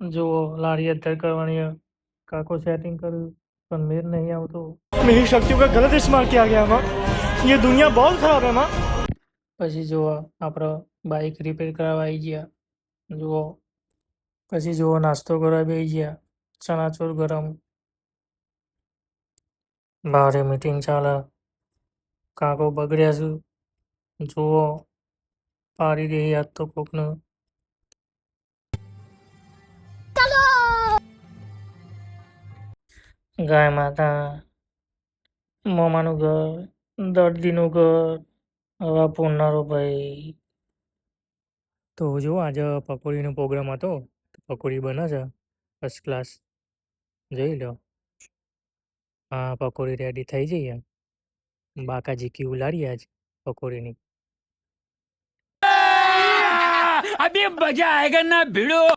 જુઓ લારી અત્યારે કરવાની કાકો સેટિંग કર્યું પણ મેર નહીં આવતો। मेरी शक्तियों का गलत इस्तेमाल किया गया है माँ। ये दुनिया बहुत खराब है माँ। પછી જુઓ આપણે બાઇક રિપેર કરાવવા આવી ગયા। જુઓ પછી જુઓ નાસ્તો કરવા બેસી ગયા। ચણાચોર ગરમ, બારે મીટિંગ ચાલે, કાકો બગડ્યા છે। જુઓ પાડી દે યાદ તો કોકને। ગાય માતા, મોમાનું ઘર, દર્દીનું ઘર, હવે પૂનરો ભાઈ। તો જો આજે પકોડીનો પ્રોગ્રામ હતો, પકોડી બને છે ફર્સ્ટ ક્લાસ, જોઈ લો। હા પકોડી રેડી થઈ જઈએ, બાકાજી કી ઉલારી આજ પકોડીની। अभी मजा आएगा ना भिड़ो।